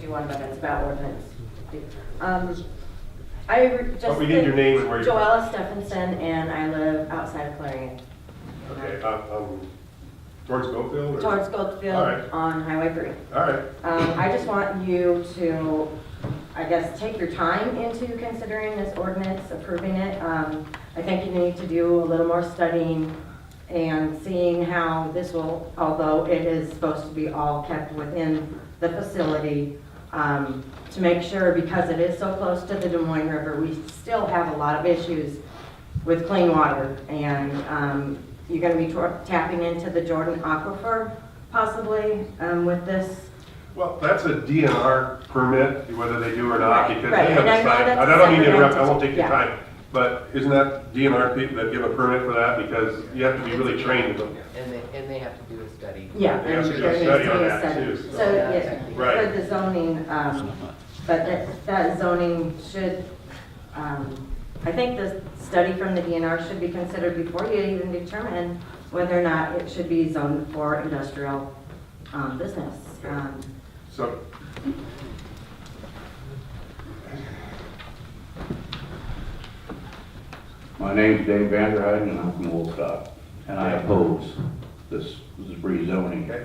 do one, but it's about ordinance. Just we need your name and where you're Joella Stephenson, and I live outside of Clarion. Okay, towards Goldfield? Or? Towards Goldfield Right. on Highway 3. All right. I just want you to, I guess, take your time into considering this ordinance, approving it. I think you need to do a little more studying and seeing how this will, although it is supposed to be all kept within the facility, to make sure, because it is so close to the Des Moines River, we still have a lot of issues with clean water. And you're going to be tapping into the Jordan Aquifer possibly with this. Well, that's a DNR permit, whether they do or not, because right. they have And I a know site. that's I don't mean to separate interrupt, I won't take entity. your time. But isn't that DNR people that give a permit for that? Because you have to be really trained in them. And they have to do a study. Yeah. They have to and do a there study needs to on be a that study. too. So, Yeah, yeah, right. for the zoning, but that zoning should, I think the study from the DNR should be considered before you even determine whether or not it should be zoned for industrial business. So, My name's Dave Vanderheiden, and I'm from Woolstock, and I oppose this rezoning. okay.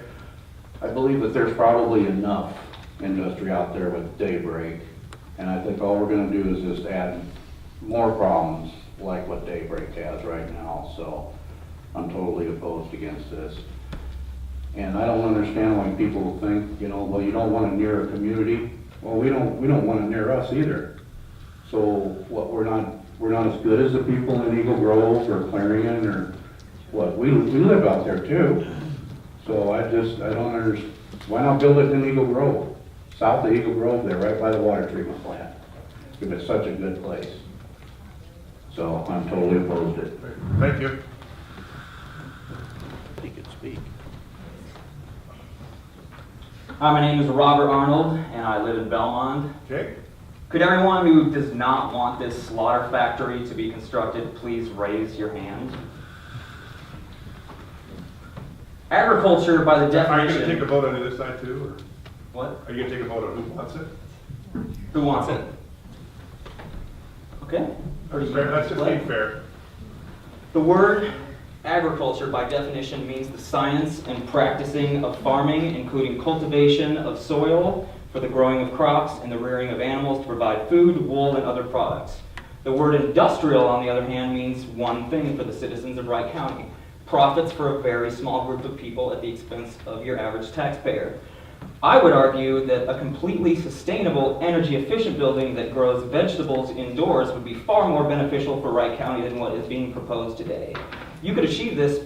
I believe that there's probably enough industry out there with Daybreak, and I think all we're gonna do is just add more problems like what Daybreak has right now, so I'm totally opposed against this. And I don't understand why people think, you know, well, you don't want it near a community. Well, we don't want it near us either. So what, we're not as good as the people in Eagle Grove or Clarion or what, we live out there too. So I don't understand, why not build it in Eagle Grove? South of Eagle Grove there, right by the water treatment plant. It's such a good place. So I'm totally opposed to it. Thank you. He could speak. Hi, my name is Robert Arnold, and I live in Belmont. Okay. Could everyone who does not want this slaughter factory to be constructed please raise your hand? Agriculture, by the Are you definition... going to take a vote on this side too? Or What? are you going to take a vote on who wants it? Who wants it? Okay. Pretty Fair. That's just split. being fair. The word agriculture, by definition, means the science and practicing of farming, including cultivation of soil for the growing of crops and the rearing of animals to provide food, wool, and other products. The word industrial, on the other hand, means one thing for the citizens of Wright County: profits for a very small group of people at the expense of your average taxpayer. I would argue that a completely sustainable, energy-efficient building that grows vegetables indoors would be far more beneficial for Wright County than what is being proposed today. You could achieve this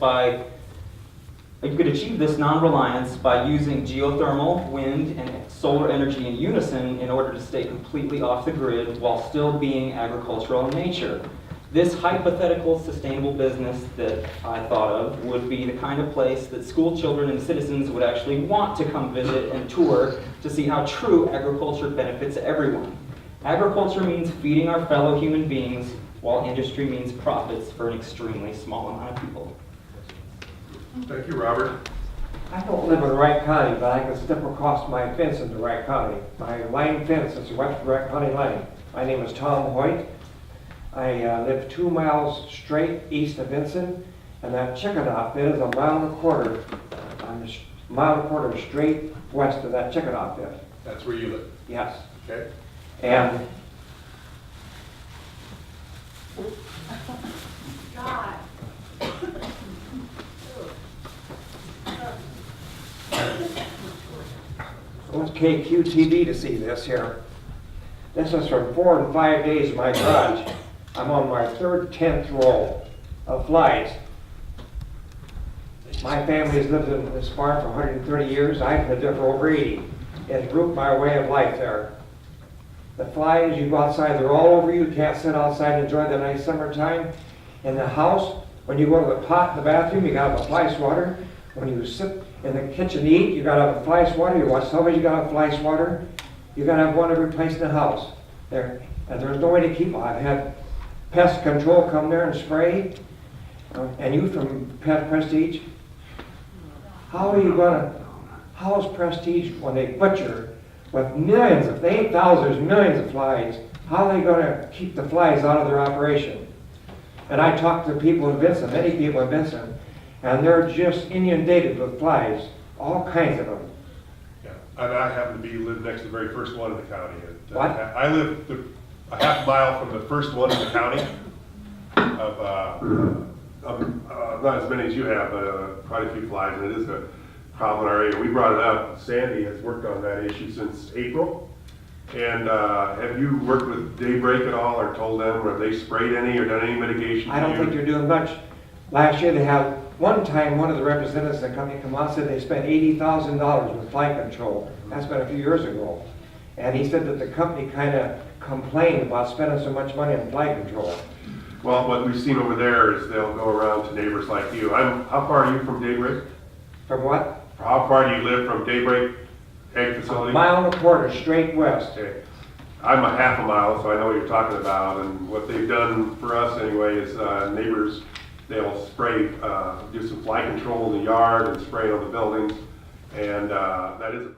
non-reliance by using geothermal, wind, and solar energy in unison in order to stay completely off the grid while still being agricultural in nature. This hypothetical sustainable business that I thought of would be the kind of place that school children and citizens would actually want to come visit and tour to see how true agriculture benefits everyone. Agriculture means feeding our fellow human beings, while industry means profits for an extremely small amount of people. Thank you, Robert. I don't live in Wright County, but I can step across my fence into Wright County. My line fence is the West Wright County line. My name is Tom Hoyt. I live 2 miles straight east of Vincent, and that chicken outfit is a mile and a quarter. I'm a mile and a quarter straight west of that chicken outfit. That's where you live. Yes. Okay. And God. what's KQTV to see this here? This is from 4 and 5 days in my garage. I'm on my 3rd, 10th row of flies. My family's lived in this farm for 130 years. I've lived there for over 80. It's rooted my way of life there. The flies, you go outside, they're all over you. You can't sit outside and enjoy the nice summertime. In the house, when you go to the pot in the bathroom, you gotta have a fly swatter. When you sit in the kitchen to eat, you gotta have a fly swatter. You watch television, you gotta have a fly swatter. You gotta have one every place in the house. There, and there's no way to keep them. I've had pest control come there and spray. And you from Prestige, how is Prestige when they butcher with millions, if they thousands, there's millions of flies, how are they gonna keep the flies out of their operation? And I talked to people in Vincent, many people in Vincent, and they're just inundated with flies, all kinds of them. Yeah, and I happen to live next to the very first one in the county. What? I live a half mile from the first one in the county not as many as you have, but quite a few flies, and it is a problem in our area. We brought it up. Sandy has worked on that issue since April. And have you worked with Daybreak at all, or told them, or have they sprayed any or done any mitigation? I don't think they're doing much. Last year, they had, one time, one of the representatives of the company come out and said they spent $80,000 with fly control. That's been a few years ago. And he said that the company kind of complained about spending so much money on fly control. Well, what we've seen over there is they'll go around to neighbors like you. How far are you from Daybreak? From what? How far do you live from Daybreak Egg Facility? A mile and a quarter straight west. Okay. I'm a half a mile, so I know what you're talking about, and what they've done for us anyway is neighbors, they'll spray, do some fly control in the yard and spray on the buildings, and that is a problem.